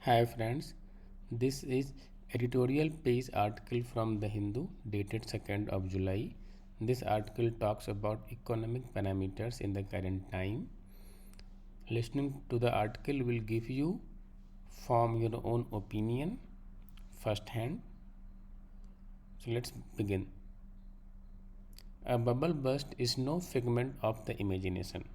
Hi friends, this is editorial page article from The Hindu dated 2nd of July. This article talks about economic parameters in the current time. Listening to the article will give you form your own opinion firsthand. So let's begin. A bubble burst is no figment of the imagination.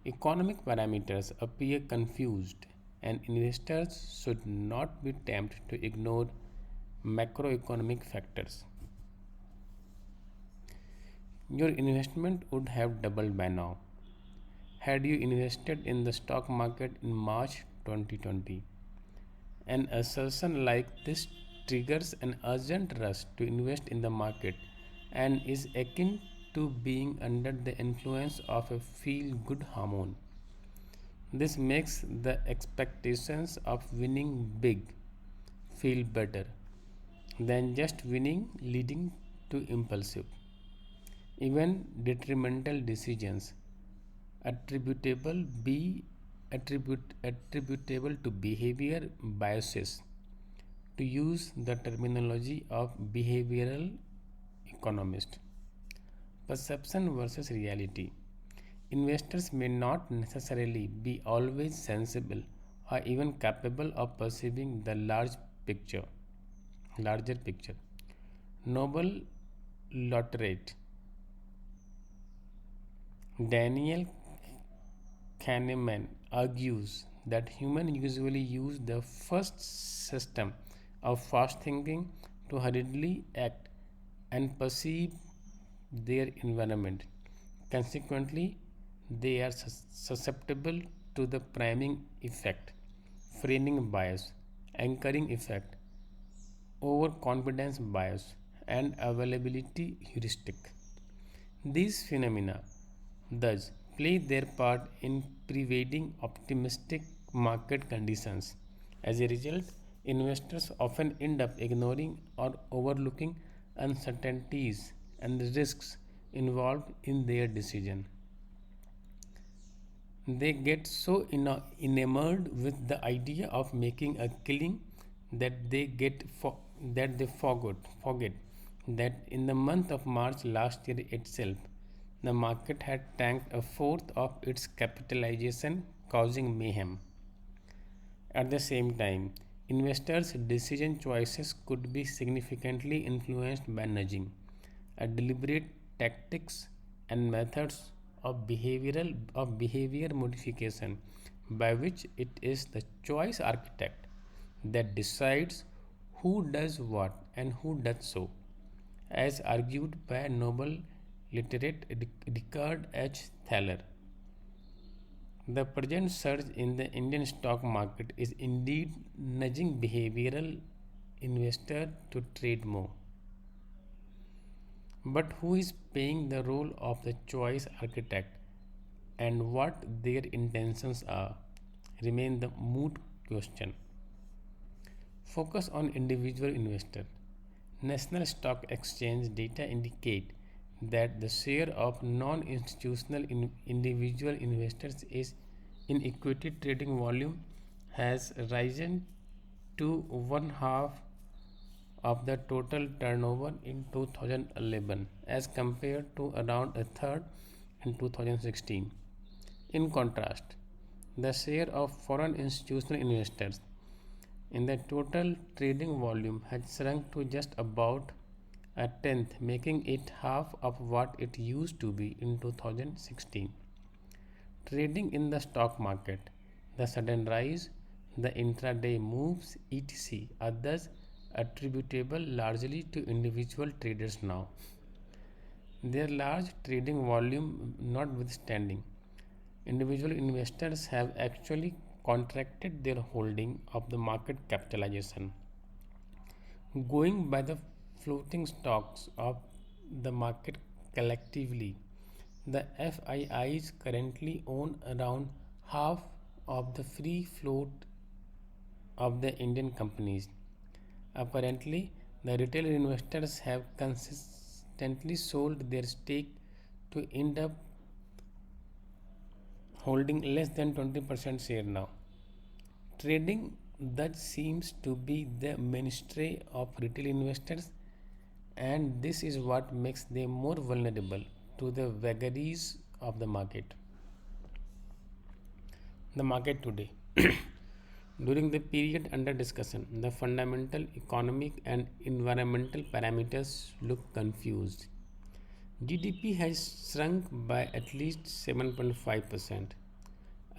Economic parameters appear confused, and investors should not be tempted to ignore macroeconomic factors. Your investment would have doubled by now had you invested in the stock market in March 2020. An assertion like this triggers an urgent rush to invest in the market and is akin to being under the influence of a feel good hormone. This makes the expectations of winning big feel better than just winning, leading to impulsive, even detrimental decisions attributable to behavior biases, to use the terminology of behavioral economist. Perception versus reality. Investors may not necessarily be always sensible or even capable of perceiving the larger picture. Nobel laureate Daniel Kahneman argues that humans usually use the first system of fast thinking to hurriedly act and perceive their environment. Consequently, they are susceptible to the priming effect, framing bias, anchoring effect, overconfidence bias, and availability heuristic. These phenomena thus play their part in pervading optimistic market conditions. As a result, investors often end up ignoring or overlooking uncertainties and risks involved in their decision. They get so enamored with the idea of making a killing that they forget that in the month of March last year itself, the market had tanked a fourth of its capitalization, causing mayhem. At the same time, investors' decision choices could be significantly influenced by nudging, a deliberate tactics and methods of behavior modification by which it is the choice architect that decides who does what and who does so, as argued by Nobel literate Richard H. Thaler. The present surge in the Indian stock market is indeed nudging behavioral investors to trade more. But who is playing the role of the choice architect and what their intentions are remain the moot question. Focus on individual investor. National Stock Exchange data indicate that the share of non-institutional individual investors is in equity trading volume has risen to one half of the total turnover in 2011 as compared to around a third in 2016. In contrast, the share of foreign institutional investors in the total trading volume has shrunk to just about a tenth, making it half of what it used to be in 2016. Trading in the stock market, the sudden rise, the intraday moves, etc., are thus attributable largely to individual traders now. Their large trading volume notwithstanding, individual investors have actually contracted their holding of the market capitalization. Going by the floating stocks of the market collectively, the FIIs currently own around half of the free float of the Indian companies. Apparently, the retail investors have consistently sold their stake to end up holding less than 20% share now. Trading that seems to be the mainstay of retail investors, and this is what makes them more vulnerable to the vagaries of the market. The market today. During the period under discussion, the fundamental economic and environmental parameters look confused. GDP has shrunk by at least 7.5%.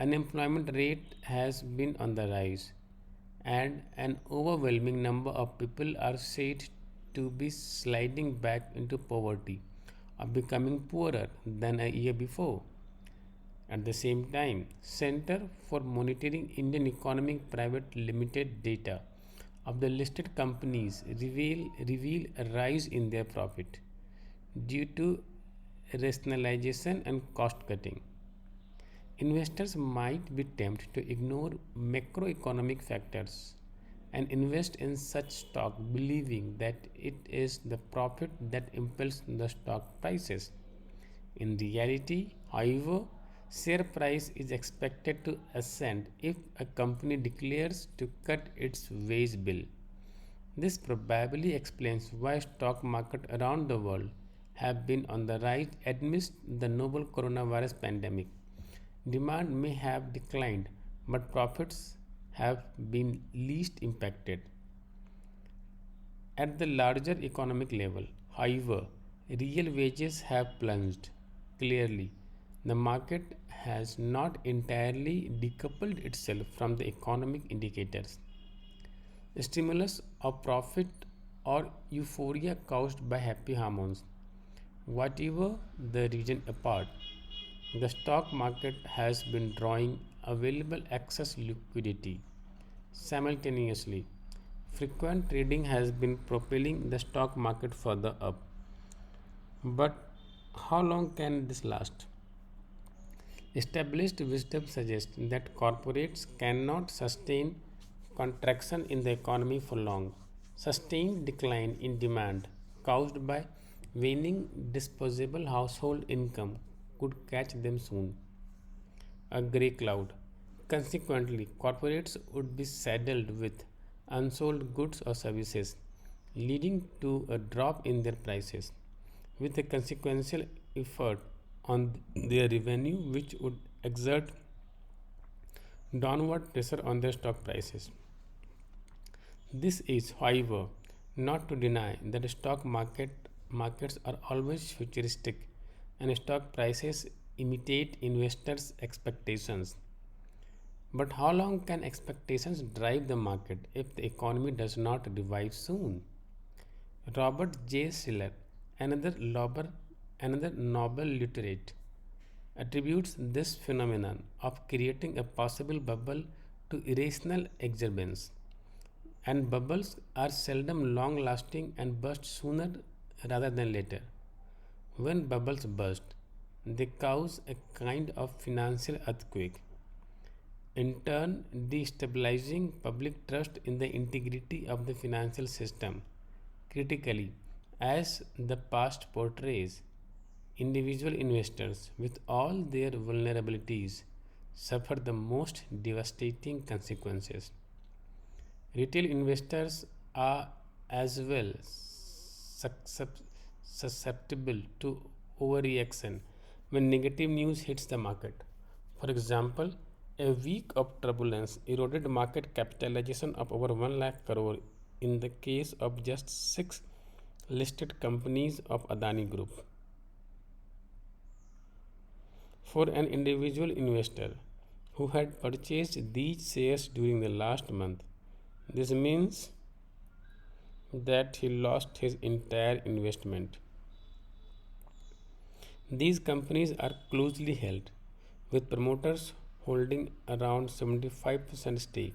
Unemployment rate has been on the rise, and an overwhelming number of people are said to be sliding back into poverty or becoming poorer than a year before. At the same time, Center for Monitoring Indian Economic Private Limited data of the listed companies reveal a rise in their profit due to rationalization and cost cutting. Investors might be tempted to ignore macroeconomic factors and invest in such stock believing that it is the profit that impels the stock prices. In reality, however, share price is expected to ascend if a company declares to cut its wage bill. This probably explains why stock markets around the world have been on the rise amidst the novel coronavirus pandemic. Demand may have declined, but profits have been least impacted. At the larger economic level, however, real wages have plunged. Clearly, the market has not entirely decoupled itself from the economic indicators. Stimulus of profit or euphoria caused by happy hormones. Whatever the reason apart, the stock market has been drawing available excess liquidity. Simultaneously, frequent trading has been propelling the stock market further up. But how long can this last? Established wisdom suggests that corporates cannot sustain contraction in the economy for long. Sustained decline in demand caused by waning disposable household income could catch them soon. A grey cloud. Consequently, corporates would be saddled with unsold goods or services, leading to a drop in their prices, with a consequential effort on their revenue, which would exert downward pressure on their stock prices. This is, however, not to deny that markets are always futuristic and stock prices imitate investors' expectations. But how long can expectations drive the market if the economy does not revive soon? Robert J. Schiller, another Nobel, another Nobel laureate, attributes this phenomenon of creating a possible bubble to irrational exuberance. And bubbles are seldom long lasting and burst sooner rather than later. When bubbles burst, they cause a kind of financial earthquake, in turn destabilizing public trust in the integrity of the financial system. Critically, as the past portrays, individual investors, with all their vulnerabilities, suffer the most devastating consequences. Retail investors are as well susceptible to overreaction when negative news hits the market. For example, a week of turbulence eroded market capitalization of over 1 lakh crore in the case of just 6 listed companies of Adani Group. For an individual investor who had purchased these shares during the last month, this means that he lost his entire investment. These companies are closely held, with promoters holding around 75% stake.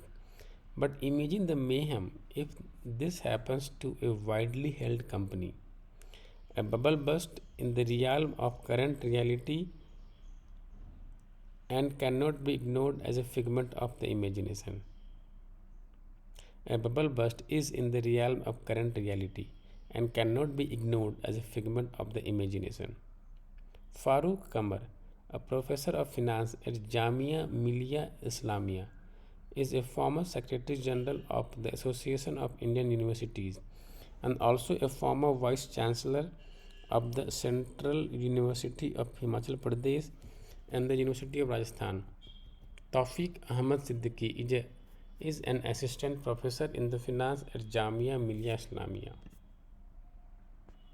But imagine the mayhem if this happens to a widely held company. A bubble burst in the realm of current reality and cannot be ignored as a figment of the imagination. A bubble burst is in the realm of current reality and cannot be ignored as a figment of the imagination. Farooq Kamar, a professor of finance at Jamia Millia Islamia, is a former Secretary General of the Association of Indian Universities and also a former Vice Chancellor of the Central University of Himachal Pradesh and the University of Rajasthan. Tawfiq Ahmad Siddiqui is an assistant professor in the finance at Jamia Millia Islamia.